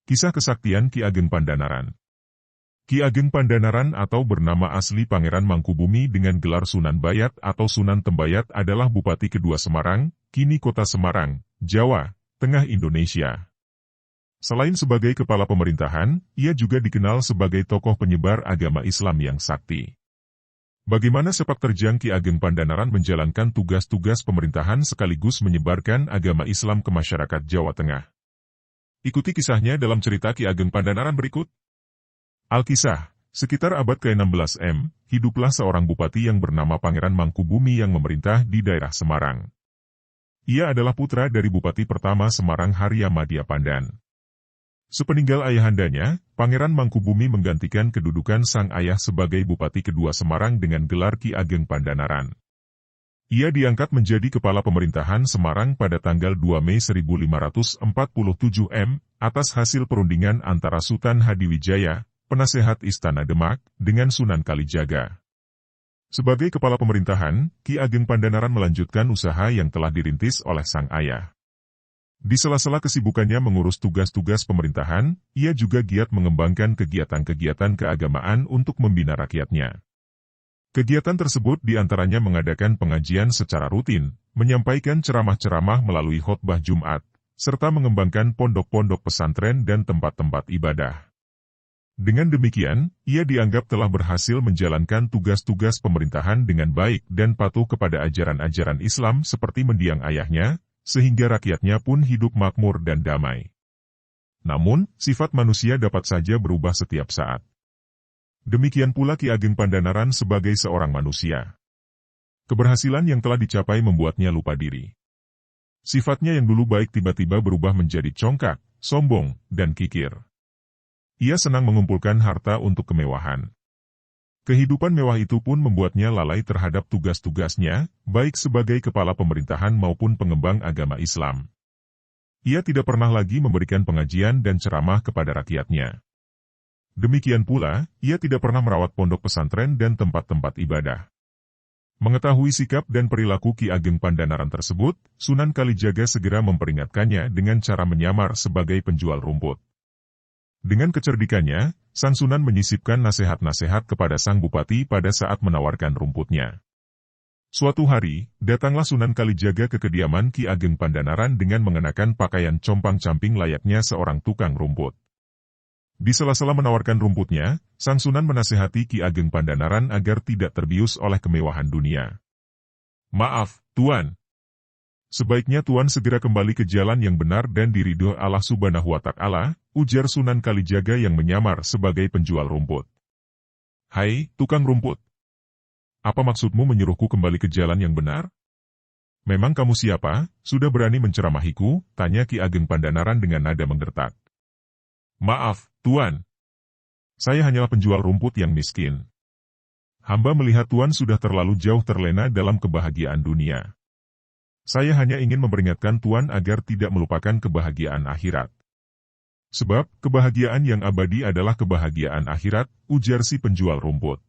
Kisah kesaktian Ki Ageng Pandanaran. Ki Ageng Pandanaran atau bernama asli Pangeran Mangkubumi dengan gelar Sunan Bayat atau Sunan Tembayat adalah Bupati kedua Semarang, kini Kota Semarang, Jawa Tengah, Indonesia. Selain sebagai kepala pemerintahan, ia juga dikenal sebagai tokoh penyebar agama Islam yang sakti. Bagaimana sepak terjang Ki Ageng Pandanaran menjalankan tugas-tugas pemerintahan sekaligus menyebarkan agama Islam ke masyarakat Jawa Tengah? Ikuti kisahnya dalam cerita Ki Ageng Pandanaran berikut. Alkisah, sekitar abad ke-16 hiduplah seorang bupati yang bernama Pangeran Mangkubumi yang memerintah di daerah Semarang. Ia adalah putra dari bupati pertama Semarang Harya Madya Pandan. Sepeninggal ayahandanya, Pangeran Mangkubumi menggantikan kedudukan sang ayah sebagai bupati kedua Semarang dengan gelar Ki Ageng Pandanaran. Ia diangkat menjadi kepala pemerintahan Semarang pada tanggal 2 Mei 1547 atas hasil perundingan antara Sultan Hadiwijaya, penasehat Istana Demak, dengan Sunan Kalijaga. Sebagai kepala pemerintahan, Ki Ageng Pandanaran melanjutkan usaha yang telah dirintis oleh sang ayah. Di sela-sela kesibukannya mengurus tugas-tugas pemerintahan, ia juga giat mengembangkan kegiatan-kegiatan keagamaan untuk membina rakyatnya. Kegiatan tersebut diantaranya mengadakan pengajian secara rutin, menyampaikan ceramah-ceramah melalui khotbah Jumat, serta mengembangkan pondok-pondok pesantren dan tempat-tempat ibadah. Dengan demikian, ia dianggap telah berhasil menjalankan tugas-tugas pemerintahan dengan baik dan patuh kepada ajaran-ajaran Islam seperti mendiang ayahnya, sehingga rakyatnya pun hidup makmur dan damai. Namun, sifat manusia dapat saja berubah setiap saat. Demikian pula Ki Ageng Pandanaran sebagai seorang manusia. Keberhasilan yang telah dicapai membuatnya lupa diri. Sifatnya yang dulu baik tiba-tiba berubah menjadi congkak, sombong, dan kikir. Ia senang mengumpulkan harta untuk kemewahan. Kehidupan mewah itu pun membuatnya lalai terhadap tugas-tugasnya, baik sebagai kepala pemerintahan maupun pengembang agama Islam. Ia tidak pernah lagi memberikan pengajian dan ceramah kepada rakyatnya. Demikian pula, ia tidak pernah merawat pondok pesantren dan tempat-tempat ibadah. Mengetahui sikap dan perilaku Ki Ageng Pandanaran tersebut, Sunan Kalijaga segera memperingatkannya dengan cara menyamar sebagai penjual rumput. Dengan kecerdikannya, sang Sunan menyisipkan nasihat-nasihat kepada sang bupati pada saat menawarkan rumputnya. Suatu hari, datanglah Sunan Kalijaga ke kediaman Ki Ageng Pandanaran dengan mengenakan pakaian compang-camping layaknya seorang tukang rumput. Di sela-sela menawarkan rumputnya, sang Sunan menasihati Ki Ageng Pandanaran agar tidak terbius oleh kemewahan dunia. "Maaf, Tuan. Sebaiknya Tuan segera kembali ke jalan yang benar dan diridho Allah Subhanahu wa Ta'ala," ujar Sunan Kalijaga yang menyamar sebagai penjual rumput. "Hai, tukang rumput. Apa maksudmu menyuruhku kembali ke jalan yang benar? Memang kamu siapa, sudah berani menceramahiku?" tanya Ki Ageng Pandanaran dengan nada menggertak. "Maaf, Tuan. Saya hanyalah penjual rumput yang miskin. Hamba melihat Tuan sudah terlalu jauh terlena dalam kebahagiaan dunia. Saya hanya ingin memperingatkan Tuan agar tidak melupakan kebahagiaan akhirat. Sebab, kebahagiaan yang abadi adalah kebahagiaan akhirat," ujar si penjual rumput.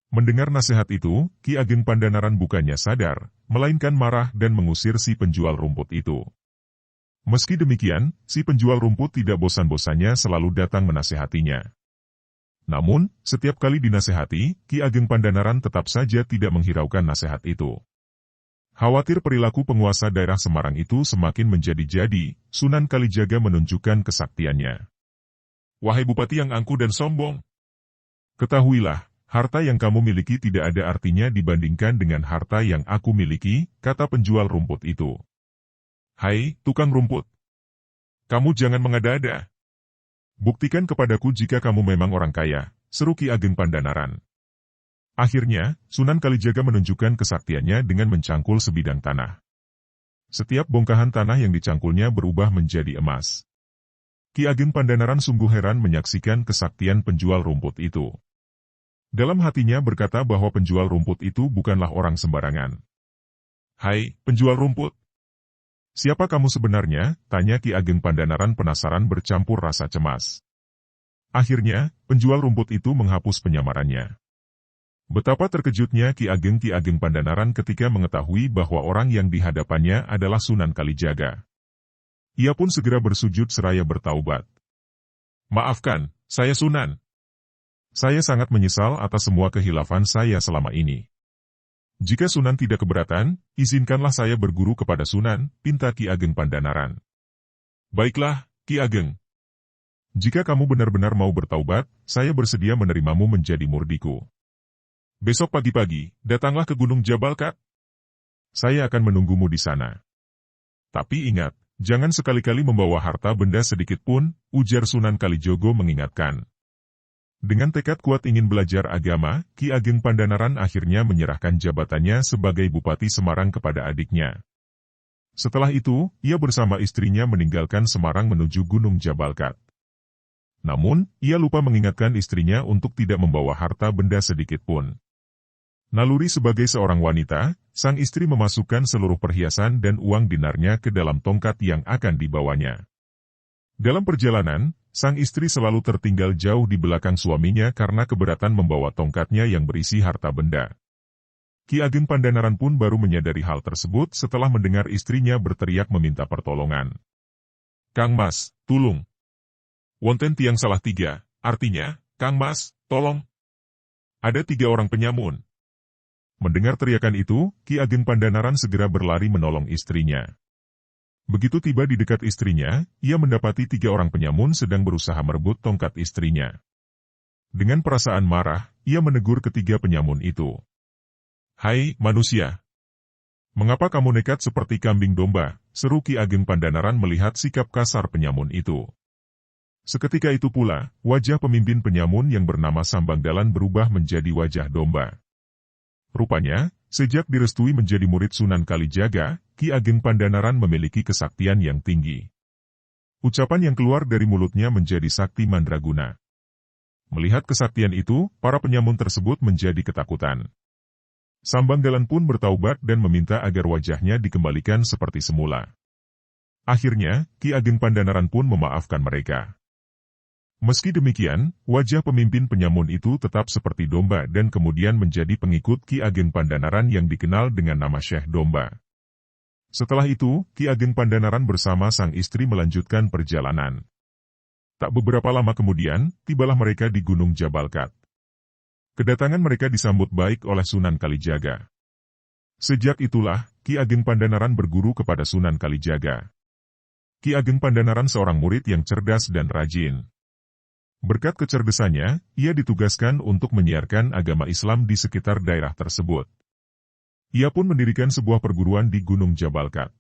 Mendengar nasihat itu, Ki Ageng Pandanaran bukannya sadar, melainkan marah dan mengusir si penjual rumput itu. Meski demikian, si penjual rumput tidak bosan-bosannya selalu datang menasehatinya. Namun, setiap kali dinasehati, Ki Ageng Pandanaran tetap saja tidak menghiraukan nasihat itu. Khawatir perilaku penguasa daerah Semarang itu semakin menjadi-jadi, Sunan Kalijaga menunjukkan kesaktiannya. "Wahai bupati yang angkuh dan sombong, ketahuilah, harta yang kamu miliki tidak ada artinya dibandingkan dengan harta yang aku miliki," kata penjual rumput itu. "Hai, tukang rumput. Kamu jangan mengada-ada. Buktikan kepadaku jika kamu memang orang kaya," seru Ki Ageng Pandanaran. Akhirnya, Sunan Kalijaga menunjukkan kesaktiannya dengan mencangkul sebidang tanah. Setiap bongkahan tanah yang dicangkulnya berubah menjadi emas. Ki Ageng Pandanaran sungguh heran menyaksikan kesaktian penjual rumput itu. Dalam hatinya berkata bahwa penjual rumput itu bukanlah orang sembarangan. "Hai, penjual rumput. Siapa kamu sebenarnya?" tanya Ki Ageng Pandanaran penasaran bercampur rasa cemas. Akhirnya, penjual rumput itu menghapus penyamarannya. Betapa terkejutnya Ki Ageng Pandanaran ketika mengetahui bahwa orang yang dihadapannya adalah Sunan Kalijaga. Ia pun segera bersujud seraya bertaubat. Maafkan, saya Sunan. Saya sangat menyesal atas semua kehilafan saya selama ini. Jika Sunan tidak keberatan, izinkanlah saya berguru kepada Sunan, pinta Ki Ageng Pandanaran. Baiklah, Ki Ageng. Jika kamu benar-benar mau bertaubat, saya bersedia menerimamu menjadi murdiku. Besok pagi-pagi, datanglah ke Gunung Jabalkat. Saya akan menunggumu di sana. Tapi ingat, jangan sekali-kali membawa harta benda sedikit pun, ujar Sunan Kalijogo mengingatkan. Dengan tekad kuat ingin belajar agama, Ki Ageng Pandanaran akhirnya menyerahkan jabatannya sebagai Bupati Semarang kepada adiknya. Setelah itu, ia bersama istrinya meninggalkan Semarang menuju Gunung Jabalkat. Namun, ia lupa mengingatkan istrinya untuk tidak membawa harta benda sedikit pun. Naluri sebagai seorang wanita, sang istri memasukkan seluruh perhiasan dan uang dinarnya ke dalam tongkat yang akan dibawanya. Dalam perjalanan, sang istri selalu tertinggal jauh di belakang suaminya karena keberatan membawa tongkatnya yang berisi harta benda. Ki Ageng Pandanaran pun baru menyadari hal tersebut setelah mendengar istrinya berteriak meminta pertolongan. Kang Mas, tulung. Wonten tiang salah tiga, artinya, Kang Mas, tolong. Ada 3 orang penyamun. Mendengar teriakan itu, Ki Ageng Pandanaran segera berlari menolong istrinya. Begitu tiba di dekat istrinya, ia mendapati 3 orang penyamun sedang berusaha merebut tongkat istrinya. Dengan perasaan marah, ia menegur ketiga penyamun itu. Hai, manusia! Mengapa kamu nekat seperti kambing domba? Seru Ki Ageng Pandanaran melihat sikap kasar penyamun itu. Seketika itu pula, wajah pemimpin penyamun yang bernama Sambangdalan berubah menjadi wajah domba. Rupanya, sejak direstui menjadi murid Sunan Kalijaga, Ki Ageng Pandanaran memiliki kesaktian yang tinggi. Ucapan yang keluar dari mulutnya menjadi sakti mandraguna. Melihat kesaktian itu, para penyamun tersebut menjadi ketakutan. Sambangdalan pun bertaubat dan meminta agar wajahnya dikembalikan seperti semula. Akhirnya, Ki Ageng Pandanaran pun memaafkan mereka. Meski demikian, wajah pemimpin penyamun itu tetap seperti domba dan kemudian menjadi pengikut Ki Ageng Pandanaran yang dikenal dengan nama Syekh Domba. Setelah itu, Ki Ageng Pandanaran bersama sang istri melanjutkan perjalanan. Tak beberapa lama kemudian, tibalah mereka di Gunung Jabalkat. Kedatangan mereka disambut baik oleh Sunan Kalijaga. Sejak itulah, Ki Ageng Pandanaran berguru kepada Sunan Kalijaga. Ki Ageng Pandanaran seorang murid yang cerdas dan rajin. Berkat kecerdasannya, ia ditugaskan untuk menyiarkan agama Islam di sekitar daerah tersebut. Ia pun mendirikan sebuah perguruan di Gunung Jabalkat.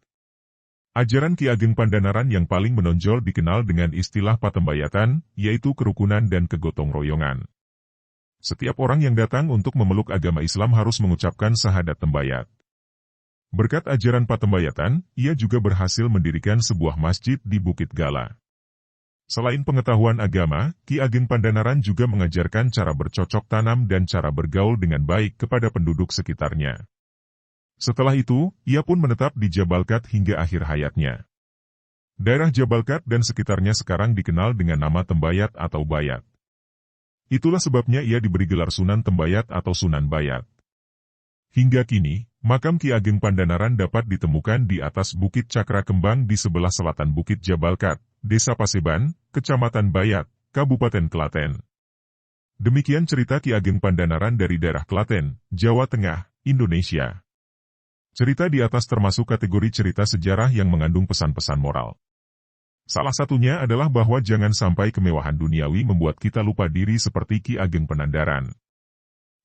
Ajaran Ki Ageng Pandanaran yang paling menonjol dikenal dengan istilah patembayatan, yaitu kerukunan dan kegotong royongan. Setiap orang yang datang untuk memeluk agama Islam harus mengucapkan syahadat tembayat. Berkat ajaran patembayatan, ia juga berhasil mendirikan sebuah masjid di Bukit Gala. Selain pengetahuan agama, Ki Ageng Pandanaran juga mengajarkan cara bercocok tanam dan cara bergaul dengan baik kepada penduduk sekitarnya. Setelah itu, ia pun menetap di Jabalkat hingga akhir hayatnya. Daerah Jabalkat dan sekitarnya sekarang dikenal dengan nama Tembayat atau Bayat. Itulah sebabnya ia diberi gelar Sunan Tembayat atau Sunan Bayat. Hingga kini, makam Ki Ageng Pandanaran dapat ditemukan di atas Bukit Cakra Kembang di sebelah selatan Bukit Jabalkat, Desa Paseban, Kecamatan Bayat, Kabupaten Klaten. Demikian cerita Ki Ageng Pandanaran dari daerah Klaten, Jawa Tengah, Indonesia. Cerita di atas termasuk kategori cerita sejarah yang mengandung pesan-pesan moral. Salah satunya adalah bahwa jangan sampai kemewahan duniawi membuat kita lupa diri seperti Ki Ageng Pangandaran.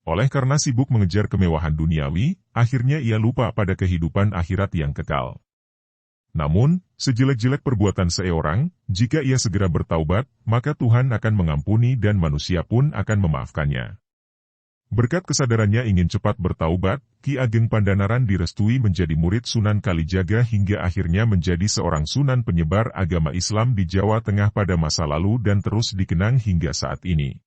Oleh karena sibuk mengejar kemewahan duniawi, akhirnya ia lupa pada kehidupan akhirat yang kekal. Namun, sejelek-jelek perbuatan seorang, jika ia segera bertaubat, maka Tuhan akan mengampuni dan manusia pun akan memaafkannya. Berkat kesadarannya ingin cepat bertaubat, Ki Ageng Pandanaran direstui menjadi murid Sunan Kalijaga hingga akhirnya menjadi seorang sunan penyebar agama Islam di Jawa Tengah pada masa lalu dan terus dikenang hingga saat ini.